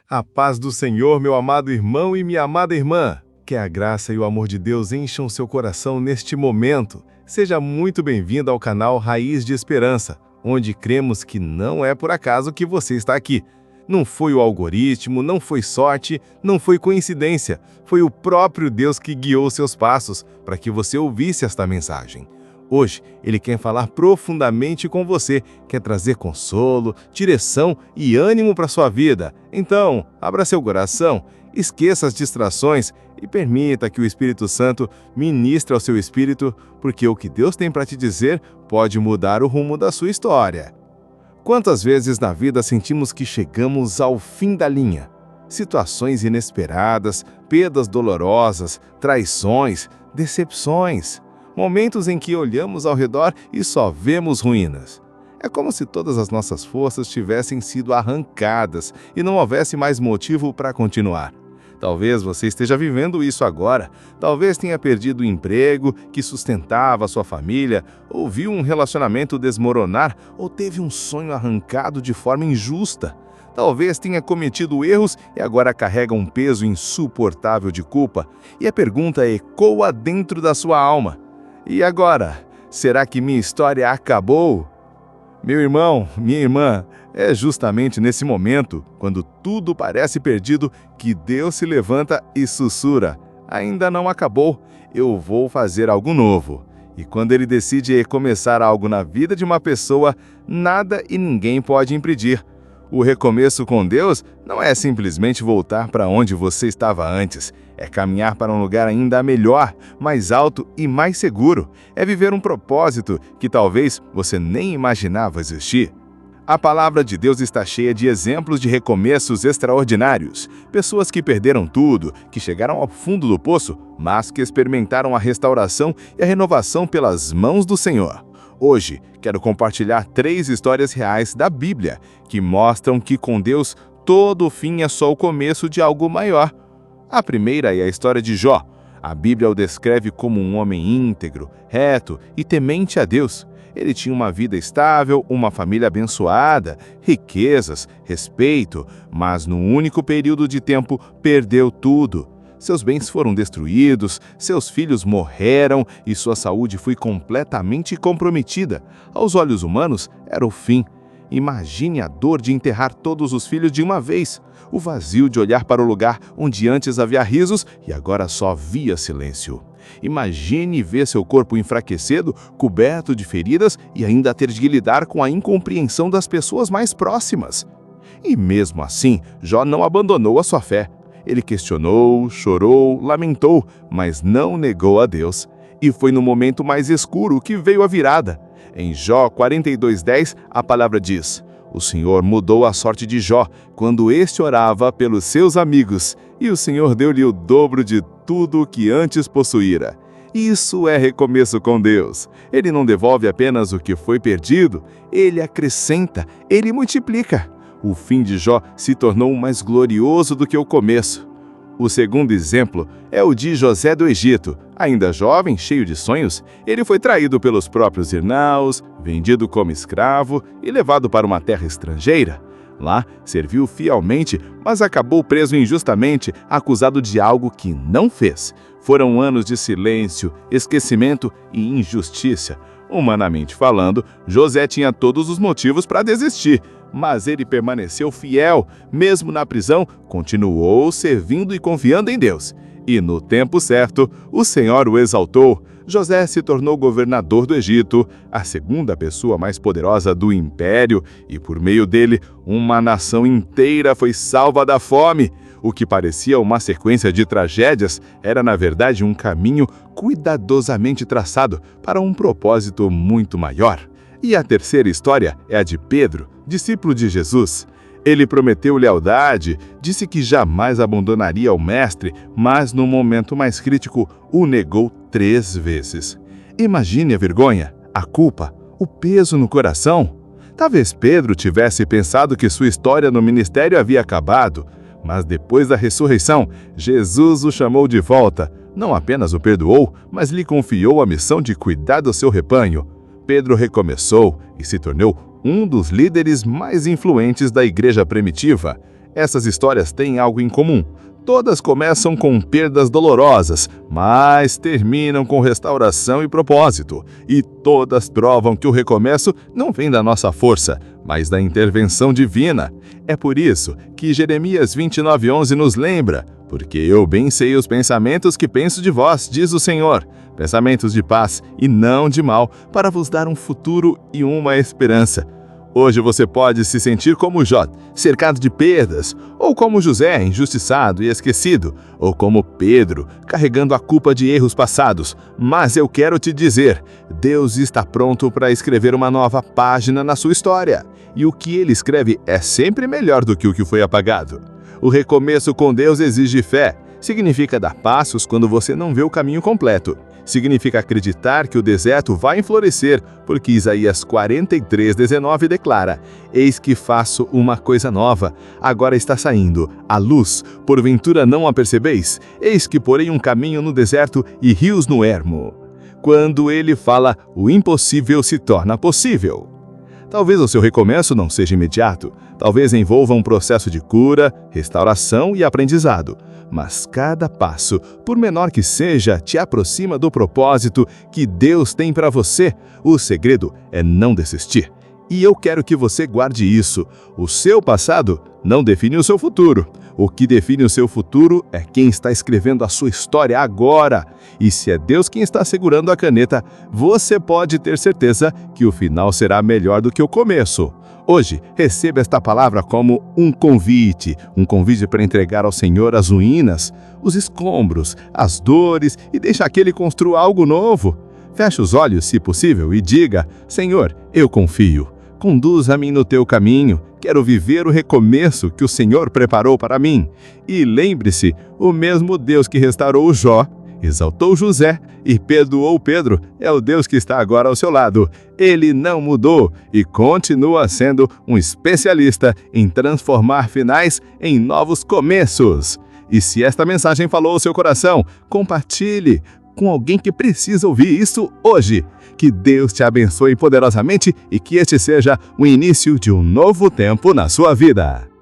A paz do Senhor, meu amado irmão e minha amada irmã. Que a graça e o amor de Deus encham seu coração neste momento. Seja muito bem-vindo ao canal Raiz de Esperança, onde cremos que não é por acaso que você está aqui. Não foi o algoritmo, não foi sorte, não foi coincidência. Foi o próprio Deus que guiou seus passos para que você ouvisse esta mensagem. Hoje, Ele quer falar profundamente com você, quer trazer consolo, direção e ânimo para sua vida. Então, abra seu coração, esqueça as distrações e permita que o Espírito Santo ministre ao seu espírito, porque o que Deus tem para te dizer pode mudar o rumo da sua história. Quantas vezes na vida sentimos que chegamos ao fim da linha? Situações inesperadas, perdas dolorosas, traições, decepções. Momentos em que olhamos ao redor e só vemos ruínas. É como se todas as nossas forças tivessem sido arrancadas e não houvesse mais motivo para continuar. Talvez você esteja vivendo isso agora. Talvez tenha perdido o emprego que sustentava a sua família, ou viu um relacionamento desmoronar, ou teve um sonho arrancado de forma injusta. Talvez tenha cometido erros e agora carrega um peso insuportável de culpa. E a pergunta ecoa dentro da sua alma. E agora? Será que minha história acabou? Meu irmão, minha irmã, é justamente nesse momento, quando tudo parece perdido, que Deus se levanta e sussurra: ainda não acabou, eu vou fazer algo novo. E quando Ele decide começar algo na vida de uma pessoa, nada e ninguém pode impedir. O recomeço com Deus não é simplesmente voltar para onde você estava antes. É caminhar para um lugar ainda melhor, mais alto e mais seguro. É viver um propósito que talvez você nem imaginava existir. A palavra de Deus está cheia de exemplos de recomeços extraordinários. Pessoas que perderam tudo, que chegaram ao fundo do poço, mas que experimentaram a restauração e a renovação pelas mãos do Senhor. Hoje, quero compartilhar 3 histórias reais da Bíblia que mostram que com Deus todo fim é só o começo de algo maior. A primeira é a história de Jó. A Bíblia o descreve como um homem íntegro, reto e temente a Deus. Ele tinha uma vida estável, uma família abençoada, riquezas, respeito, mas num único período de tempo perdeu tudo. Seus bens foram destruídos, seus filhos morreram e sua saúde foi completamente comprometida. Aos olhos humanos, era o fim. Imagine a dor de enterrar todos os filhos de uma vez, o vazio de olhar para o lugar onde antes havia risos e agora só havia silêncio. Imagine ver seu corpo enfraquecido, coberto de feridas e ainda ter de lidar com a incompreensão das pessoas mais próximas. E mesmo assim, Jó não abandonou a sua fé. Ele questionou, chorou, lamentou, mas não negou a Deus. E foi no momento mais escuro que veio a virada. Em Jó 42:10, a palavra diz: o Senhor mudou a sorte de Jó quando este orava pelos seus amigos, e o Senhor deu-lhe o dobro de tudo o que antes possuíra. Isso é recomeço com Deus. Ele não devolve apenas o que foi perdido, Ele acrescenta, Ele multiplica. O fim de Jó se tornou mais glorioso do que o começo. O segundo exemplo é o de José do Egito. Ainda jovem, cheio de sonhos, ele foi traído pelos próprios irmãos, vendido como escravo e levado para uma terra estrangeira. Lá, serviu fielmente, mas acabou preso injustamente, acusado de algo que não fez. Foram anos de silêncio, esquecimento e injustiça. Humanamente falando, José tinha todos os motivos para desistir, mas ele permaneceu fiel. Mesmo na prisão, continuou servindo e confiando em Deus. E no tempo certo, o Senhor o exaltou. José se tornou governador do Egito, a segunda pessoa mais poderosa do império, e por meio dele, uma nação inteira foi salva da fome. O que parecia uma sequência de tragédias era, na verdade, um caminho cuidadosamente traçado para um propósito muito maior. E a terceira história é a de Pedro, discípulo de Jesus. Ele prometeu lealdade, disse que jamais abandonaria o Mestre, mas no momento mais crítico o negou 3 vezes. Imagine a vergonha, a culpa, o peso no coração. Talvez Pedro tivesse pensado que sua história no ministério havia acabado, mas depois da ressurreição, Jesus o chamou de volta. Não apenas o perdoou, mas lhe confiou a missão de cuidar do seu rebanho. Pedro recomeçou e se tornou um dos líderes mais influentes da igreja primitiva. Essas histórias têm algo em comum. Todas começam com perdas dolorosas, mas terminam com restauração e propósito. E todas provam que o recomeço não vem da nossa força, mas da intervenção divina. É por isso que Jeremias 29:11 nos lembra: porque eu bem sei os pensamentos que penso de vós, diz o Senhor, pensamentos de paz e não de mal, para vos dar um futuro e uma esperança. Hoje você pode se sentir como Jó, cercado de perdas, ou como José, injustiçado e esquecido, ou como Pedro, carregando a culpa de erros passados. Mas eu quero te dizer, Deus está pronto para escrever uma nova página na sua história. E o que ele escreve é sempre melhor do que o que foi apagado. O recomeço com Deus exige fé. Significa dar passos quando você não vê o caminho completo. Significa acreditar que o deserto vai florescer, porque Isaías 43:19 declara: eis que faço uma coisa nova, agora está saindo, a luz, porventura não a percebeis? Eis que porei um caminho no deserto e rios no ermo. Quando ele fala, o impossível se torna possível. Talvez o seu recomeço não seja imediato, talvez envolva um processo de cura, restauração e aprendizado. Mas cada passo, por menor que seja, te aproxima do propósito que Deus tem para você. O segredo é não desistir. E eu quero que você guarde isso. O seu passado não define o seu futuro. O que define o seu futuro é quem está escrevendo a sua história agora. E se é Deus quem está segurando a caneta, você pode ter certeza que o final será melhor do que o começo. Hoje, receba esta palavra como um convite para entregar ao Senhor as ruínas, os escombros, as dores e deixar que Ele construa algo novo. Feche os olhos, se possível, e diga: Senhor, eu confio. Conduza-me no teu caminho. Quero viver o recomeço que o Senhor preparou para mim. E lembre-se, o mesmo Deus que restaurou Jó, exaltou José e perdoou Pedro, é o Deus que está agora ao seu lado. Ele não mudou e continua sendo um especialista em transformar finais em novos começos. E se esta mensagem falou ao seu coração, compartilhe com alguém que precisa ouvir isso hoje. Que Deus te abençoe poderosamente e que este seja o início de um novo tempo na sua vida.